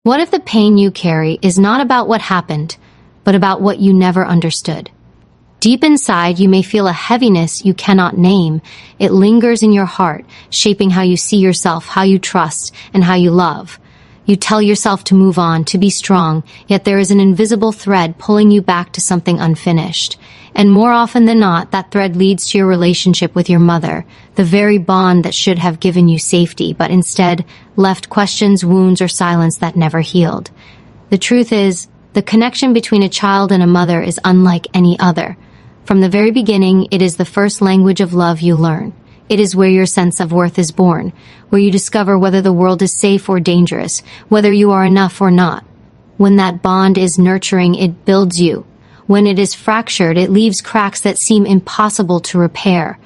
What if the pain you carry is not about what happened, but about what you never understood? Deep inside, you may feel a heaviness you cannot name. It lingers in your heart, shaping how you see yourself, how you trust, and how you love. You tell yourself to move on, to be strong, yet there is an invisible thread pulling you back to something unfinished. And more often than not, that thread leads to your relationship with your mother, the very bond that should have given you safety, but instead left questions, wounds, or silence that never healed. The truth is, the connection between a child and a mother is unlike any other. From the very beginning, it is the first language of love you learn. It is where your sense of worth is born, where you discover whether the world is safe or dangerous, whether you are enough or not. When that bond is nurturing, it builds you. When it is fractured, it leaves cracks that seem impossible to repair.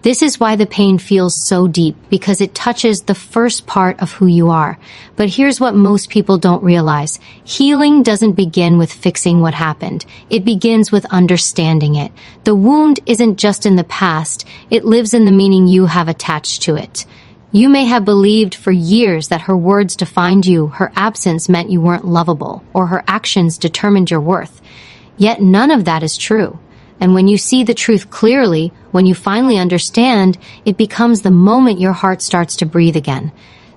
This is why the pain feels so deep, because it touches the first part of who you are. But here's what most people don't realize. Healing doesn't begin with fixing what happened. It begins with understanding it. The wound isn't just in the past, it lives in the meaning you have attached to it. You may have believed for years that her words defined you, her absence meant you weren't lovable, or her actions determined your worth. Yet none of that is true. And when you see the truth clearly, when you finally understand, it becomes the moment your heart starts to breathe again.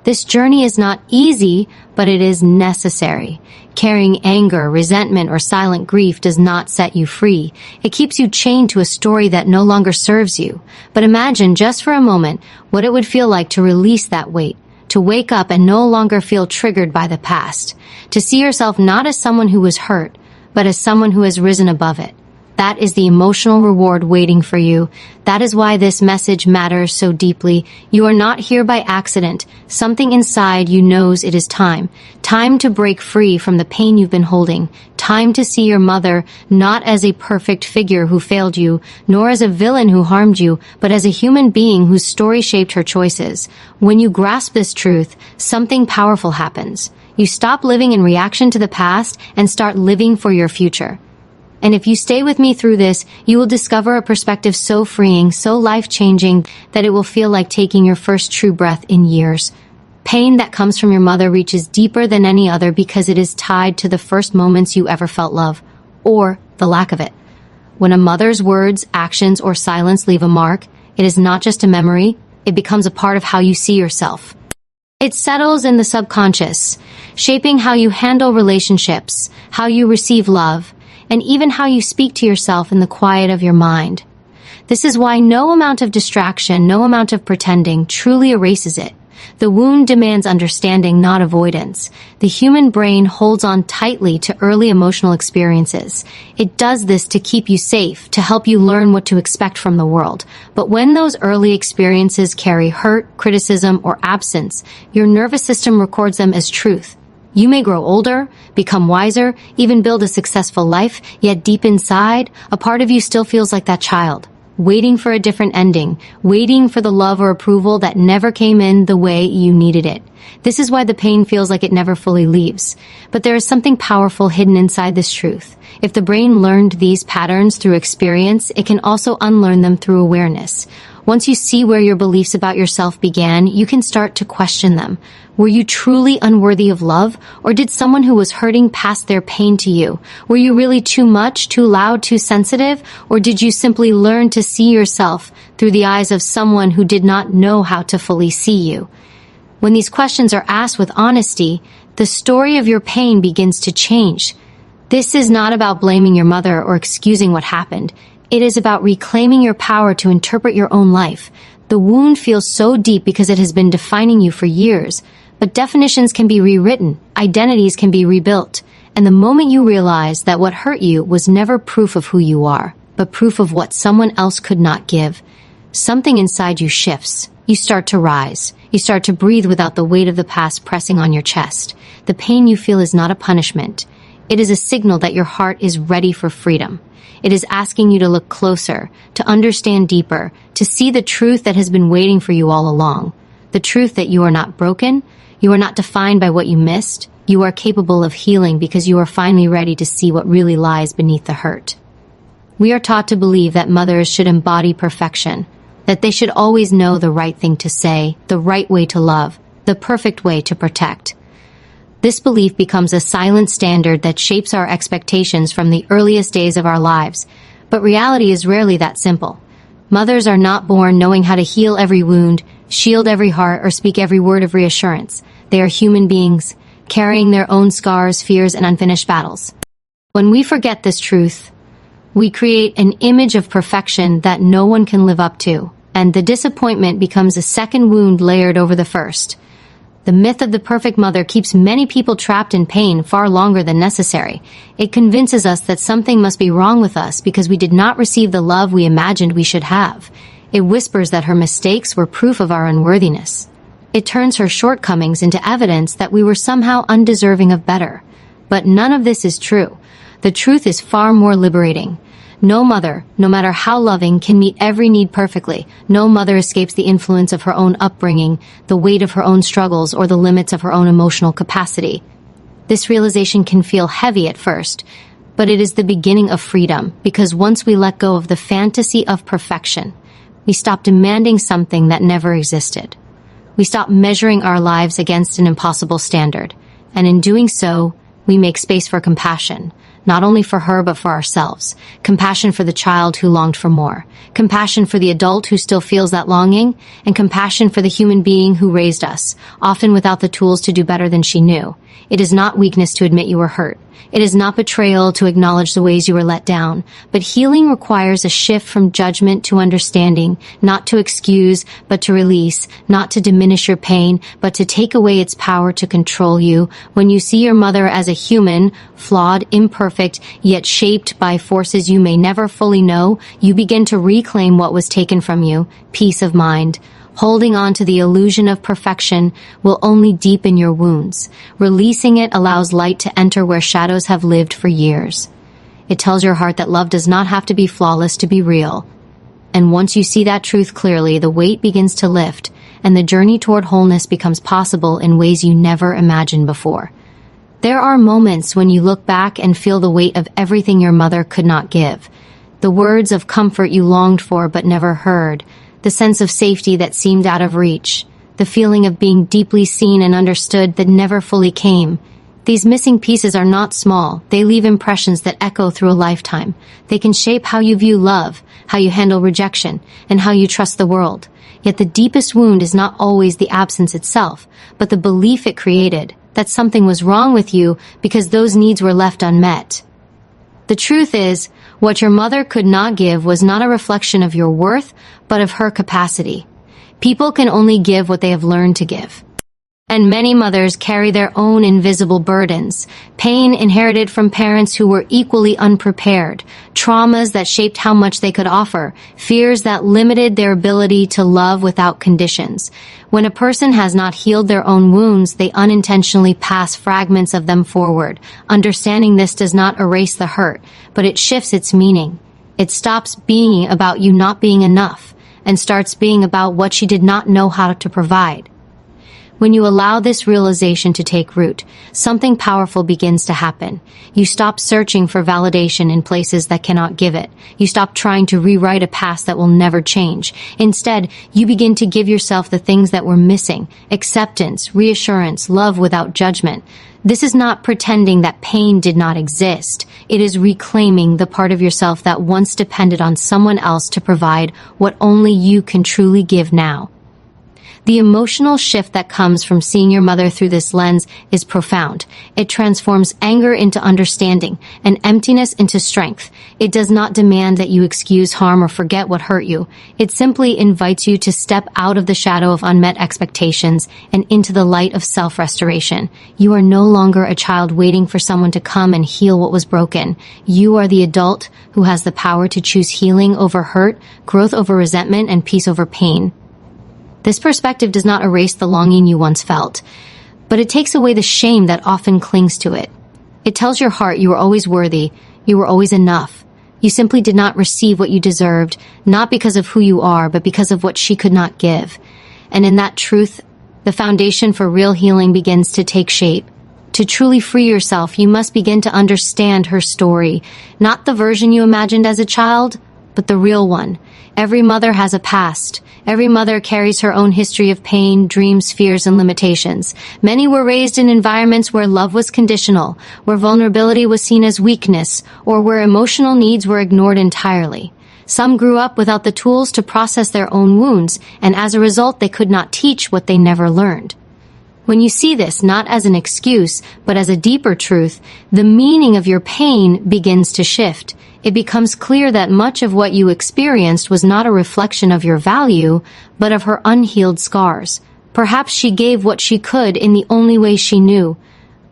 This journey is not easy, but it is necessary. Carrying anger, resentment, or silent grief does not set you free. It keeps you chained to a story that no longer serves you. But imagine, just for a moment, what it would feel like to release that weight, to wake up and no longer feel triggered by the past, to see yourself not as someone who was hurt, but as someone who has risen above it. That is the emotional reward waiting for you. That is why this message matters so deeply. You are not here by accident. Something inside you knows it is time. Time to break free from the pain you've been holding. Time to see your mother not as a perfect figure who failed you, nor as a villain who harmed you, but as a human being whose story shaped her choices. When you grasp this truth, something powerful happens. You stop living in reaction to the past and start living for your future. And if you stay with me through this, you will discover a perspective so freeing, so life-changing, that it will feel like taking your first true breath in years. Pain that comes from your mother reaches deeper than any other because it is tied to the first moments you ever felt love, or the lack of it. When a mother's words, actions, or silence leave a mark, it is not just a memory, it becomes a part of how you see yourself. It settles in the subconscious, shaping how you handle relationships, how you receive love, and even how you speak to yourself in the quiet of your mind. This is why no amount of distraction, no amount of pretending truly erases it. The wound demands understanding, not avoidance. The human brain holds on tightly to early emotional experiences. It does this to keep you safe, to help you learn what to expect from the world. But when those early experiences carry hurt, criticism, or absence, your nervous system records them as truth. You may grow older, become wiser, even build a successful life, yet deep inside, a part of you still feels like that child, waiting for a different ending, waiting for the love or approval that never came in the way you needed it. This is why the pain feels like it never fully leaves. But there is something powerful hidden inside this truth. If the brain learned these patterns through experience, it can also unlearn them through awareness. Once you see where your beliefs about yourself began, you can start to question them. Were you truly unworthy of love? Or did someone who was hurting pass their pain to you? Were you really too much, too loud, too sensitive? Or did you simply learn to see yourself through the eyes of someone who did not know how to fully see you? When these questions are asked with honesty, the story of your pain begins to change. This is not about blaming your mother or excusing what happened. It is about reclaiming your power to interpret your own life. The wound feels so deep because it has been defining you for years. But definitions can be rewritten, identities can be rebuilt, and the moment you realize that what hurt you was never proof of who you are, but proof of what someone else could not give, something inside you shifts. You start to rise. You start to breathe without the weight of the past pressing on your chest. The pain you feel is not a punishment. It is a signal that your heart is ready for freedom. It is asking you to look closer, to understand deeper, to see the truth that has been waiting for you all along. The truth that you are not broken, you are not defined by what you missed, you are capable of healing because you are finally ready to see what really lies beneath the hurt. We are taught to believe that mothers should embody perfection, that they should always know the right thing to say, the right way to love, the perfect way to protect. This belief becomes a silent standard that shapes our expectations from the earliest days of our lives. But reality is rarely that simple. Mothers are not born knowing how to heal every wound, shield every heart, or speak every word of reassurance. They are human beings, carrying their own scars, fears, and unfinished battles. When we forget this truth, we create an image of perfection that no one can live up to, and the disappointment becomes a second wound layered over the first. The myth of the perfect mother keeps many people trapped in pain far longer than necessary. It convinces us that something must be wrong with us because we did not receive the love we imagined we should have. It whispers that her mistakes were proof of our unworthiness. It turns her shortcomings into evidence that we were somehow undeserving of better. But none of this is true. The truth is far more liberating. No mother, no matter how loving, can meet every need perfectly. No mother escapes the influence of her own upbringing, the weight of her own struggles, or the limits of her own emotional capacity. This realization can feel heavy at first, but it is the beginning of freedom, because once we let go of the fantasy of perfection, we stop demanding something that never existed. We stop measuring our lives against an impossible standard, and in doing so, we make space for compassion. Not only for her, but for ourselves. Compassion for the child who longed for more. Compassion for the adult who still feels that longing. And compassion for the human being who raised us, often without the tools to do better than she knew. It is not weakness to admit you were hurt. It is not betrayal to acknowledge the ways you were let down. But healing requires a shift from judgment to understanding, not to excuse, but to release, not to diminish your pain, but to take away its power to control you. When you see your mother as a human, flawed, imperfect, yet shaped by forces you may never fully know, you begin to reclaim what was taken from you, peace of mind. Holding on to the illusion of perfection will only deepen your wounds. Releasing it allows light to enter where shadows have lived for years. It tells your heart that love does not have to be flawless to be real. And once you see that truth clearly, the weight begins to lift, and the journey toward wholeness becomes possible in ways you never imagined before. There are moments when you look back and feel the weight of everything your mother could not give. The words of comfort you longed for but never heard. The sense of safety that seemed out of reach, the feeling of being deeply seen and understood that never fully came. These missing pieces are not small. They leave impressions that echo through a lifetime. They can shape how you view love, how you handle rejection, and how you trust the world. Yet the deepest wound is not always the absence itself, but the belief it created, that something was wrong with you because those needs were left unmet. The truth is, what your mother could not give was not a reflection of your worth, but of her capacity. People can only give what they have learned to give. And many mothers carry their own invisible burdens, pain inherited from parents who were equally unprepared, traumas that shaped how much they could offer, fears that limited their ability to love without conditions. When a person has not healed their own wounds, they unintentionally pass fragments of them forward. Understanding this does not erase the hurt, but it shifts its meaning. It stops being about you not being enough, and starts being about what she did not know how to provide. When you allow this realization to take root, something powerful begins to happen. You stop searching for validation in places that cannot give it. You stop trying to rewrite a past that will never change. Instead, you begin to give yourself the things that were missing: acceptance, reassurance, love without judgment. This is not pretending that pain did not exist. It is reclaiming the part of yourself that once depended on someone else to provide what only you can truly give now. The emotional shift that comes from seeing your mother through this lens is profound. It transforms anger into understanding and emptiness into strength. It does not demand that you excuse harm or forget what hurt you. It simply invites you to step out of the shadow of unmet expectations and into the light of self-restoration. You are no longer a child waiting for someone to come and heal what was broken. You are the adult who has the power to choose healing over hurt, growth over resentment, and peace over pain. This perspective does not erase the longing you once felt, but it takes away the shame that often clings to it. It tells your heart you were always worthy, you were always enough. You simply did not receive what you deserved, not because of who you are, but because of what she could not give. And in that truth, the foundation for real healing begins to take shape. To truly free yourself, you must begin to understand her story, not the version you imagined as a child, but the real one. Every mother has a past. Every mother carries her own history of pain, dreams, fears, and limitations. Many were raised in environments where love was conditional, where vulnerability was seen as weakness, or where emotional needs were ignored entirely. Some grew up without the tools to process their own wounds, and as a result, they could not teach what they never learned. When you see this not as an excuse, but as a deeper truth, the meaning of your pain begins to shift. It becomes clear that much of what you experienced was not a reflection of your value, but of her unhealed scars. Perhaps she gave what she could in the only way she knew.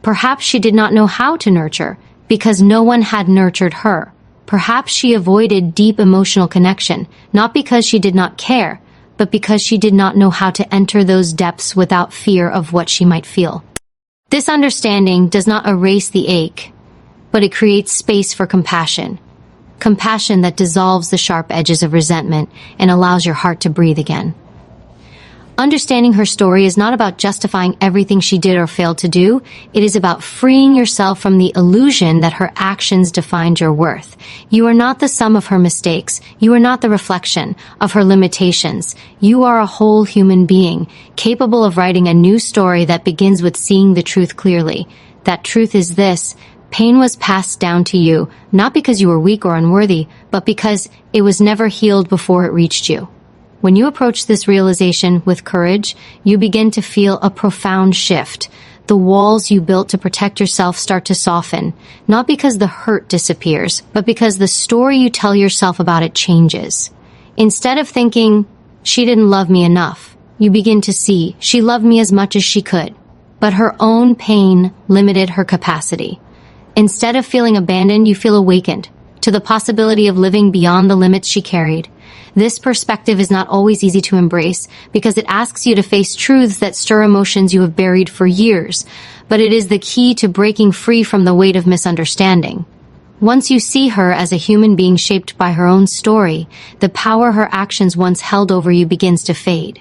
Perhaps she did not know how to nurture, because no one had nurtured her. Perhaps she avoided deep emotional connection, not because she did not care, but because she did not know how to enter those depths without fear of what she might feel. This understanding does not erase the ache, but it creates space for compassion. Compassion that dissolves the sharp edges of resentment and allows your heart to breathe again. Understanding her story is not about justifying everything she did or failed to do. It is about freeing yourself from the illusion that her actions defined your worth. You are not the sum of her mistakes. You are not the reflection of her limitations. You are a whole human being, capable of writing a new story that begins with seeing the truth clearly. That truth is this: pain was passed down to you, not because you were weak or unworthy, but because it was never healed before it reached you. When you approach this realization with courage, you begin to feel a profound shift. The walls you built to protect yourself start to soften, not because the hurt disappears, but because the story you tell yourself about it changes. Instead of thinking, "She didn't love me enough," you begin to see, "She loved me as much as she could," but her own pain limited her capacity. Instead of feeling abandoned, you feel awakened to the possibility of living beyond the limits she carried. This perspective is not always easy to embrace because it asks you to face truths that stir emotions you have buried for years, but it is the key to breaking free from the weight of misunderstanding. Once you see her as a human being shaped by her own story, the power her actions once held over you begins to fade,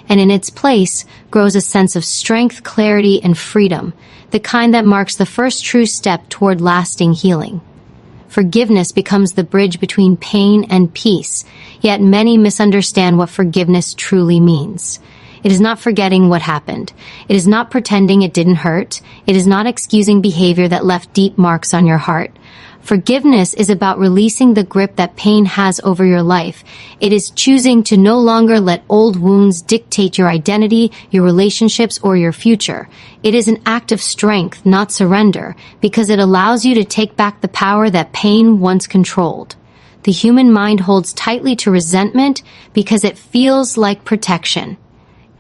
and in its place grows a sense of strength, clarity, and freedom, the kind that marks the first true step toward lasting healing. Forgiveness becomes the bridge between pain and peace, yet many misunderstand what forgiveness truly means. It is not forgetting what happened. It is not pretending it didn't hurt. It is not excusing behavior that left deep marks on your heart. Forgiveness is about releasing the grip that pain has over your life. It is choosing to no longer let old wounds dictate your identity, your relationships, or your future. It is an act of strength, not surrender, because it allows you to take back the power that pain once controlled. The human mind holds tightly to resentment because it feels like protection.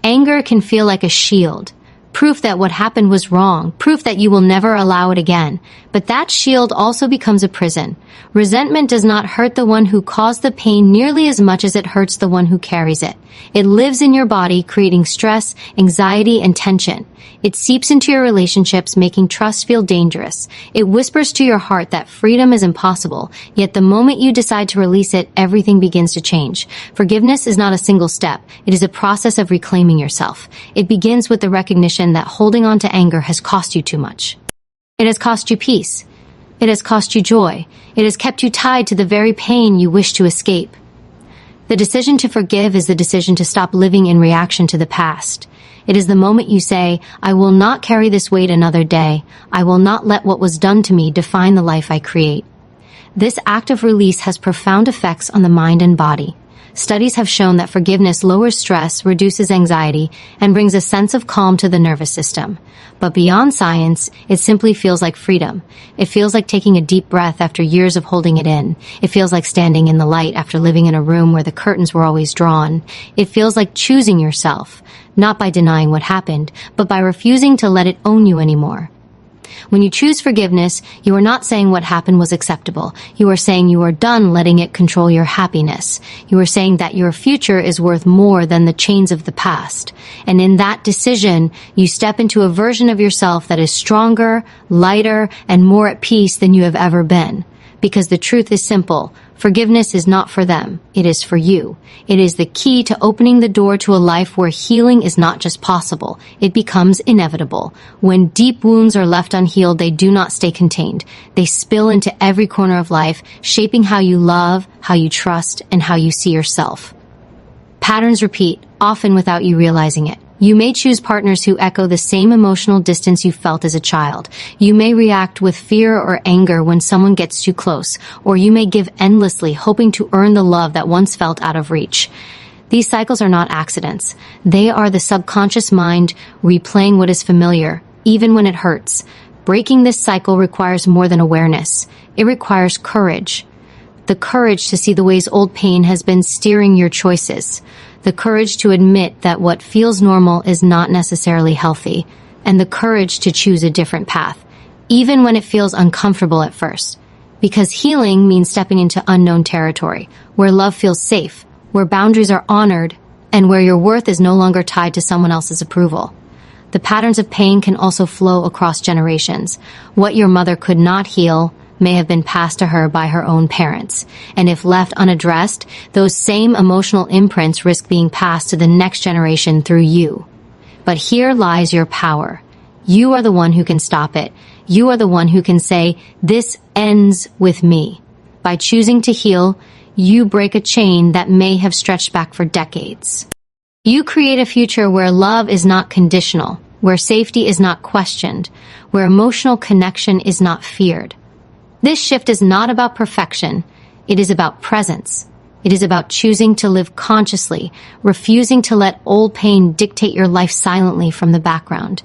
Anger can feel like a shield, proof that what happened was wrong, proof that you will never allow it again. But that shield also becomes a prison. Resentment does not hurt the one who caused the pain nearly as much as it hurts the one who carries it. It lives in your body, creating stress, anxiety, and tension. It seeps into your relationships, making trust feel dangerous. It whispers to your heart that freedom is impossible, yet the moment you decide to release it, everything begins to change. Forgiveness is not a single step. It is a process of reclaiming yourself. It begins with the recognition that holding on to anger has cost you too much. It has cost you peace. It has cost you joy. It has kept you tied to the very pain you wish to escape. The decision to forgive is the decision to stop living in reaction to the past. It is the moment you say, "I will not carry this weight another day. I will not let what was done to me define the life I create." This act of release has profound effects on the mind and body. Studies have shown that forgiveness lowers stress, reduces anxiety, and brings a sense of calm to the nervous system. But beyond science, it simply feels like freedom. It feels like taking a deep breath after years of holding it in. It feels like standing in the light after living in a room where the curtains were always drawn. It feels like choosing yourself, not by denying what happened, but by refusing to let it own you anymore. When you choose forgiveness, you are not saying what happened was acceptable. You are saying you are done letting it control your happiness. You are saying that your future is worth more than the chains of the past. And in that decision, you step into a version of yourself that is stronger, lighter, and more at peace than you have ever been. because the truth is simple. Forgiveness is not for them. It is for you. It is the key to opening the door to a life where healing is not just possible. It becomes inevitable. When deep wounds are left unhealed, they do not stay contained. They spill into every corner of life, shaping how you love, how you trust, and how you see yourself. Patterns repeat, often without you realizing it. You may choose partners who echo the same emotional distance you felt as a child. You may react with fear or anger when someone gets too close, or you may give endlessly, hoping to earn the love that once felt out of reach. These cycles are not accidents. They are the subconscious mind replaying what is familiar, even when it hurts. Breaking this cycle requires more than awareness. It requires courage. The courage to see the ways old pain has been steering your choices. The courage to admit that what feels normal is not necessarily healthy, and the courage to choose a different path, even when it feels uncomfortable at first. Because healing means stepping into unknown territory, where love feels safe, where boundaries are honored, and where your worth is no longer tied to someone else's approval. The patterns of pain can also flow across generations. What your mother could not heal may have been passed to her by her own parents. And if left unaddressed, those same emotional imprints risk being passed to the next generation through you. But here lies your power. You are the one who can stop it. You are the one who can say, "This ends with me." By choosing to heal, you break a chain that may have stretched back for decades. You create a future where love is not conditional, where safety is not questioned, where emotional connection is not feared. This shift is not about perfection. It is about presence. It is about choosing to live consciously, refusing to let old pain dictate your life silently from the background.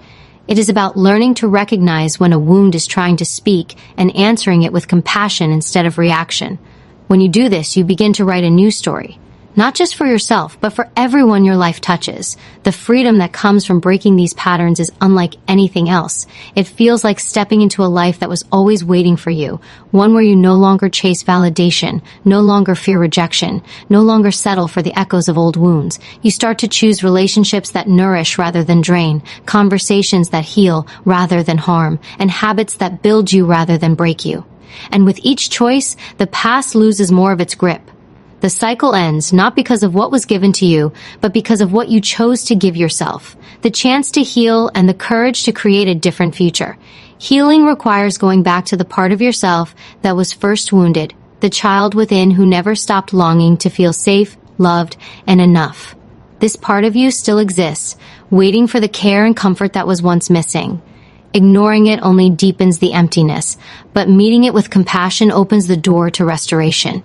It is about learning to recognize when a wound is trying to speak and answering it with compassion instead of reaction. When you do this, you begin to write a new story. Not just for yourself, but for everyone your life touches. The freedom that comes from breaking these patterns is unlike anything else. It feels like stepping into a life that was always waiting for you, one where you no longer chase validation, no longer fear rejection, no longer settle for the echoes of old wounds. You start to choose relationships that nourish rather than drain, conversations that heal rather than harm, and habits that build you rather than break you. And with each choice, the past loses more of its grip. The cycle ends not because of what was given to you, but because of what you chose to give yourself. The chance to heal and the courage to create a different future. Healing requires going back to the part of yourself that was first wounded, the child within who never stopped longing to feel safe, loved, and enough. This part of you still exists, waiting for the care and comfort that was once missing. Ignoring it only deepens the emptiness, but meeting it with compassion opens the door to restoration.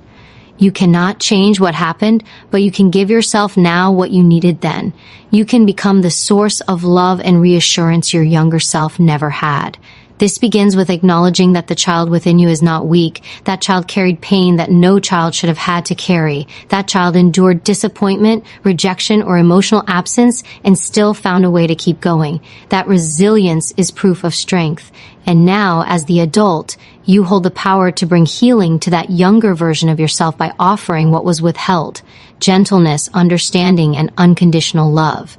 You cannot change what happened, but you can give yourself now what you needed then. You can become the source of love and reassurance your younger self never had. This begins with acknowledging that the child within you is not weak. That child carried pain that no child should have had to carry. That child endured disappointment, rejection, or emotional absence and still found a way to keep going. That resilience is proof of strength. And now, as the adult, you hold the power to bring healing to that younger version of yourself by offering what was withheld: gentleness, understanding, and unconditional love.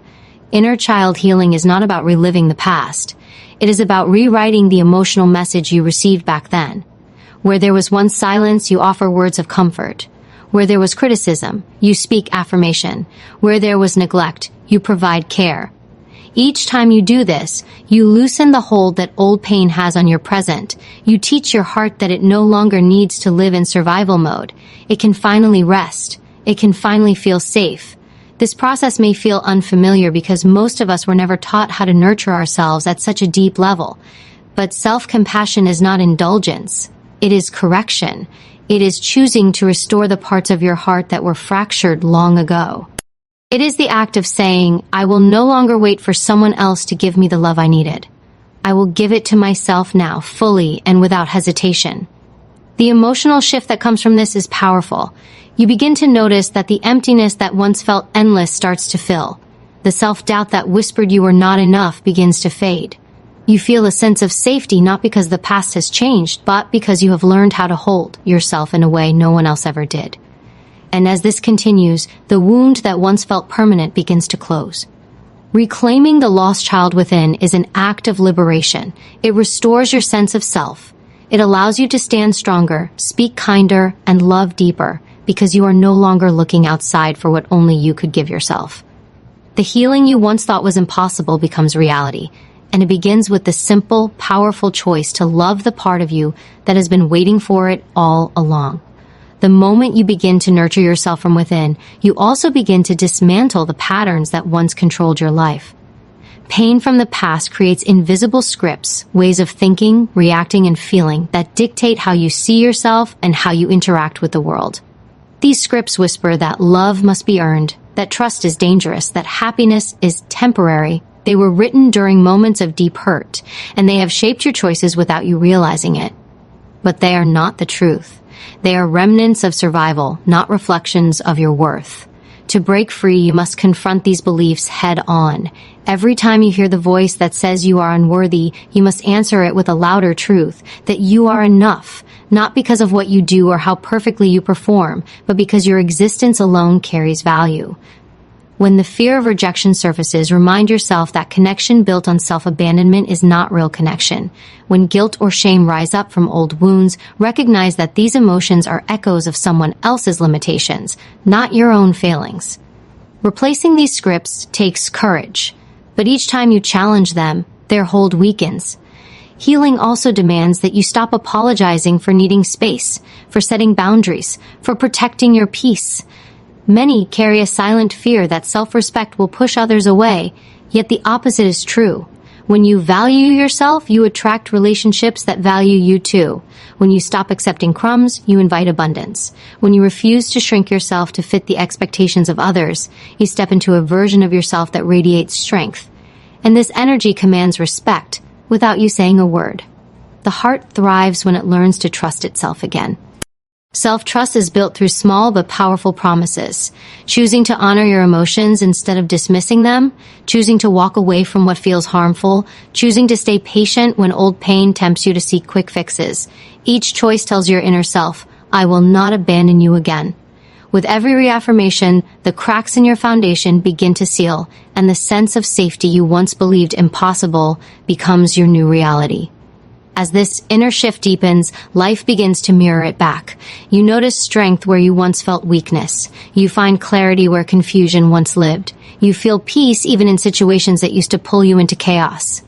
Inner child healing is not about reliving the past. It is about rewriting the emotional message you received back then. Where there was once silence, you offer words of comfort. Where there was criticism, you speak affirmation. Where there was neglect, you provide care. Each time you do this, you loosen the hold that old pain has on your present. You teach your heart that it no longer needs to live in survival mode. It can finally rest. It can finally feel safe. This process may feel unfamiliar because most of us were never taught how to nurture ourselves at such a deep level. But self-compassion is not indulgence. It is correction. It is choosing to restore the parts of your heart that were fractured long ago. It is the act of saying, "I will no longer wait for someone else to give me the love I needed. I will give it to myself now, fully and without hesitation." The emotional shift that comes from this is powerful. You begin to notice that the emptiness that once felt endless starts to fill. The self-doubt that whispered you were not enough begins to fade. You feel a sense of safety not because the past has changed, but because you have learned how to hold yourself in a way no one else ever did. And as this continues, the wound that once felt permanent begins to close. Reclaiming the lost child within is an act of liberation. It restores your sense of self. It allows you to stand stronger, speak kinder, and love deeper, because you are no longer looking outside for what only you could give yourself. The healing you once thought was impossible becomes reality, and it begins with the simple, powerful choice to love the part of you that has been waiting for it all along. The moment you begin to nurture yourself from within, you also begin to dismantle the patterns that once controlled your life. Pain from the past creates invisible scripts, ways of thinking, reacting, and feeling that dictate how you see yourself and how you interact with the world. These scripts whisper that love must be earned, that trust is dangerous, that happiness is temporary. They were written during moments of deep hurt, and they have shaped your choices without you realizing it. But they are not the truth. They are remnants of survival, not reflections of your worth. To break free, you must confront these beliefs head on. Every time you hear the voice that says you are unworthy, you must answer it with a louder truth, that you are enough, not because of what you do or how perfectly you perform, but because your existence alone carries value. When the fear of rejection surfaces, remind yourself that connection built on self-abandonment is not real connection. When guilt or shame rise up from old wounds, recognize that these emotions are echoes of someone else's limitations, not your own failings. Replacing these scripts takes courage, but each time you challenge them, their hold weakens. Healing also demands that you stop apologizing for needing space, for setting boundaries, for protecting your peace. Many carry a silent fear that self-respect will push others away, yet the opposite is true. When you value yourself, you attract relationships that value you too. When you stop accepting crumbs, you invite abundance. When you refuse to shrink yourself to fit the expectations of others, you step into a version of yourself that radiates strength. And this energy commands respect without you saying a word. The heart thrives when it learns to trust itself again. Self-trust is built through small but powerful promises. Choosing to honor your emotions instead of dismissing them, choosing to walk away from what feels harmful, choosing to stay patient when old pain tempts you to seek quick fixes. Each choice tells your inner self, I will not abandon you again. With every reaffirmation, the cracks in your foundation begin to seal, and the sense of safety you once believed impossible becomes your new reality. As this inner shift deepens, life begins to mirror it back. You notice strength where you once felt weakness. You find clarity where confusion once lived. You feel peace even in situations that used to pull you into chaos.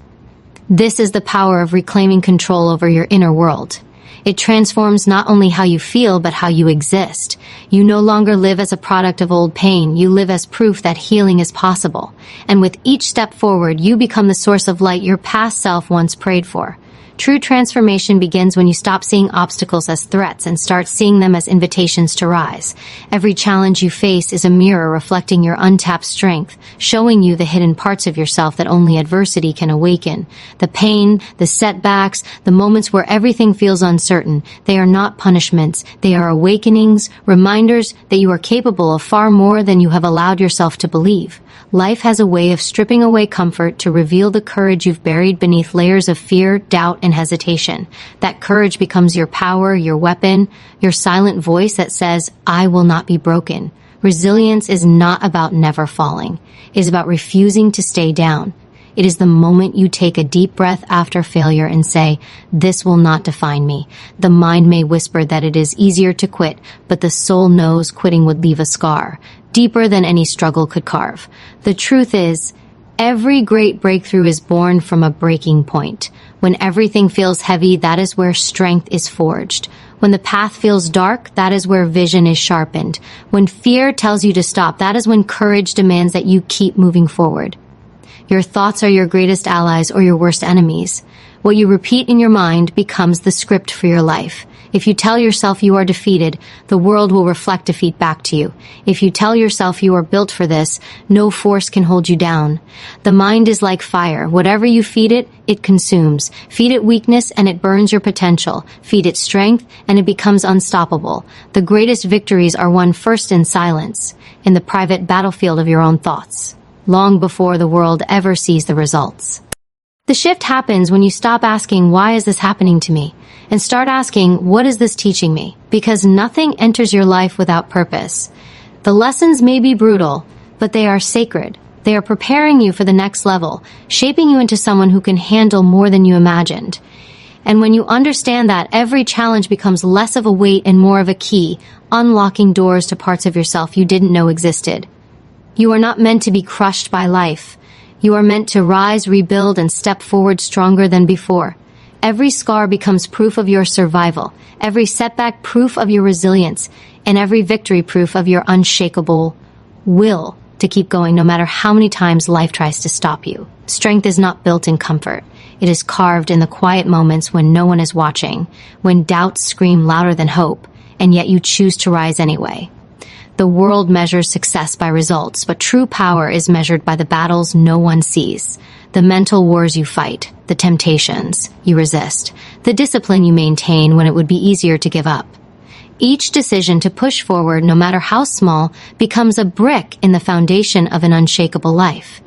This is the power of reclaiming control over your inner world. It transforms not only how you feel, but how you exist. You no longer live as a product of old pain. You live as proof that healing is possible. And with each step forward, you become the source of light your past self once prayed for. True transformation begins when you stop seeing obstacles as threats and start seeing them as invitations to rise. Every challenge you face is a mirror reflecting your untapped strength, showing you the hidden parts of yourself that only adversity can awaken. The pain, the setbacks, the moments where everything feels uncertain, they are not punishments. They are awakenings, reminders that you are capable of far more than you have allowed yourself to believe. Life has a way of stripping away comfort to reveal the courage you've buried beneath layers of fear, doubt, and hesitation. That courage becomes your power, your weapon, your silent voice that says, I will not be broken. Resilience is not about never falling. It is about refusing to stay down. It is the moment you take a deep breath after failure and say, this will not define me. The mind may whisper that it is easier to quit, but the soul knows quitting would leave a scar, deeper than any struggle could carve. The truth is, every great breakthrough is born from a breaking point. When everything feels heavy, that is where strength is forged. When the path feels dark, that is where vision is sharpened. When fear tells you to stop, that is when courage demands that you keep moving forward. Your thoughts are your greatest allies or your worst enemies. What you repeat in your mind becomes the script for your life. If you tell yourself you are defeated, the world will reflect defeat back to you. If you tell yourself you are built for this, no force can hold you down. The mind is like fire. Whatever you feed it, it consumes. Feed it weakness and it burns your potential. Feed it strength and it becomes unstoppable. The greatest victories are won first in silence, in the private battlefield of your own thoughts, long before the world ever sees the results. The shift happens when you stop asking, why is this happening to me? And start asking, what is this teaching me? Because nothing enters your life without purpose. The lessons may be brutal, but they are sacred. They are preparing you for the next level, shaping you into someone who can handle more than you imagined. And when you understand that, every challenge becomes less of a weight and more of a key, unlocking doors to parts of yourself you didn't know existed. You are not meant to be crushed by life. You are meant to rise, rebuild, and step forward stronger than before. Every scar becomes proof of your survival, every setback proof of your resilience, and every victory proof of your unshakable will to keep going no matter how many times life tries to stop you. Strength is not built in comfort. It is carved in the quiet moments when no one is watching, when doubts scream louder than hope, and yet you choose to rise anyway. The world measures success by results, but true power is measured by the battles no one sees. The mental wars you fight, the temptations you resist, the discipline you maintain when it would be easier to give up. Each decision to push forward, no matter how small, becomes a brick in the foundation of an unshakable life.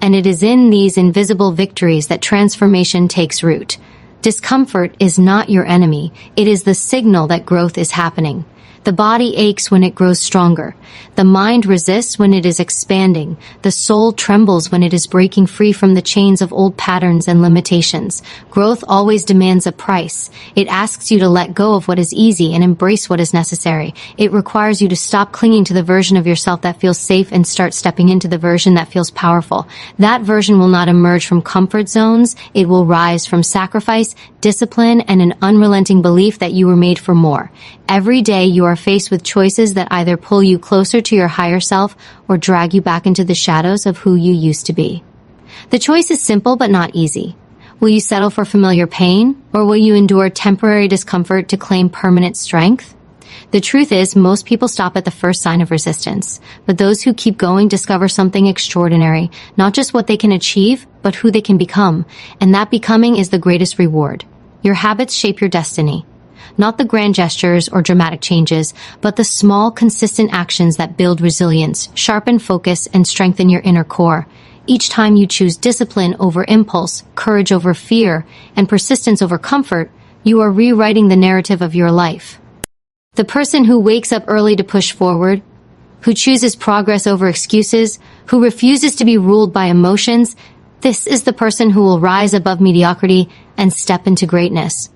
And it is in these invisible victories that transformation takes root. Discomfort is not your enemy. It is the signal that growth is happening. The body aches when it grows stronger. The mind resists when it is expanding. The soul trembles when it is breaking free from the chains of old patterns and limitations. Growth always demands a price. It asks you to let go of what is easy and embrace what is necessary. It requires you to stop clinging to the version of yourself that feels safe and start stepping into the version that feels powerful. That version will not emerge from comfort zones. It will rise from sacrifice, discipline, and an unrelenting belief that you were made for more. Every day you are faced with choices that either pull you closer to your higher self or drag you back into the shadows of who you used to be. The choice is simple but not easy. Will you settle for familiar pain, or will you endure temporary discomfort to claim permanent strength? The truth is, most people stop at the first sign of resistance, but those who keep going discover something extraordinary, not just what they can achieve, but who they can become, and that becoming is the greatest reward. Your habits shape your destiny. Not the grand gestures or dramatic changes, but the small, consistent actions that build resilience, sharpen focus, and strengthen your inner core. Each time you choose discipline over impulse, courage over fear, and persistence over comfort, you are rewriting the narrative of your life. The person who wakes up early to push forward, who chooses progress over excuses, who refuses to be ruled by emotions, this is the person who will rise above mediocrity and step into greatness.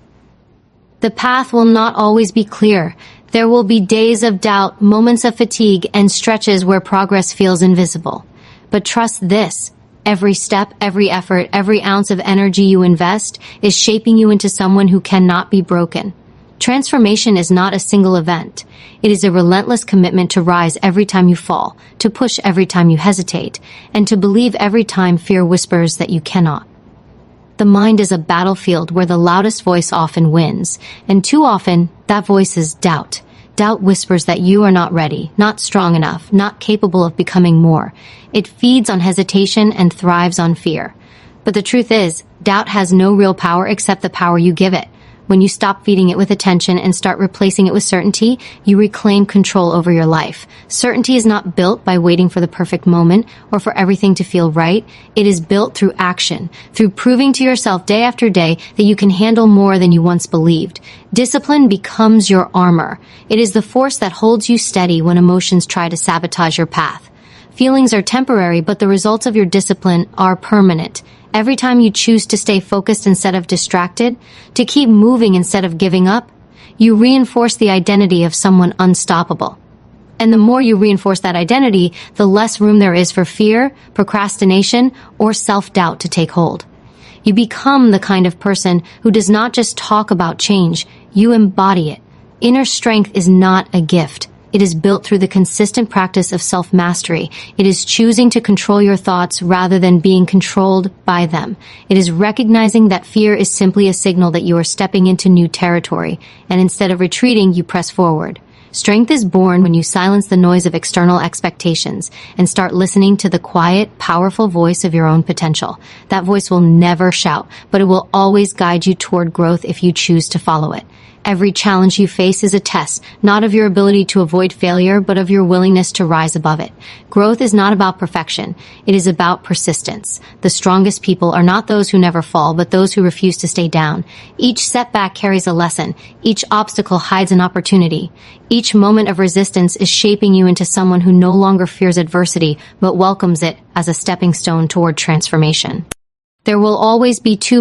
The path will not always be clear. There will be days of doubt, moments of fatigue, and stretches where progress feels invisible. But trust this, every step, every effort, every ounce of energy you invest is shaping you into someone who cannot be broken. Transformation is not a single event. It is a relentless commitment to rise every time you fall, to push every time you hesitate, and to believe every time fear whispers that you cannot. The mind is a battlefield where the loudest voice often wins, and too often, that voice is doubt. Doubt whispers that you are not ready, not strong enough, not capable of becoming more. It feeds on hesitation and thrives on fear. But the truth is, doubt has no real power except the power you give it. When you stop feeding it with attention and start replacing it with certainty, you reclaim control over your life. Certainty is not built by waiting for the perfect moment or for everything to feel right. It is built through action, through proving to yourself day after day that you can handle more than you once believed. Discipline becomes your armor. It is the force that holds you steady when emotions try to sabotage your path. Feelings are temporary, but the results of your discipline are permanent. Every time you choose to stay focused instead of distracted, to keep moving instead of giving up, you reinforce the identity of someone unstoppable. And the more you reinforce that identity, the less room there is for fear, procrastination, or self-doubt to take hold. You become the kind of person who does not just talk about change, you embody it. Inner strength is not a gift. It is built through the consistent practice of self-mastery. It is choosing to control your thoughts rather than being controlled by them. It is recognizing that fear is simply a signal that you are stepping into new territory, and instead of retreating, you press forward. Strength is born when you silence the noise of external expectations and start listening to the quiet, powerful voice of your own potential. That voice will never shout, but it will always guide you toward growth if you choose to follow it. Every challenge you face is a test, not of your ability to avoid failure, but of your willingness to rise above it. Growth is not about perfection. It is about persistence. The strongest people are not those who never fall, but those who refuse to stay down. Each setback carries a lesson. Each obstacle hides an opportunity. Each moment of resistance is shaping you into someone who no longer fears adversity, but welcomes it as a stepping stone toward transformation. There will always be two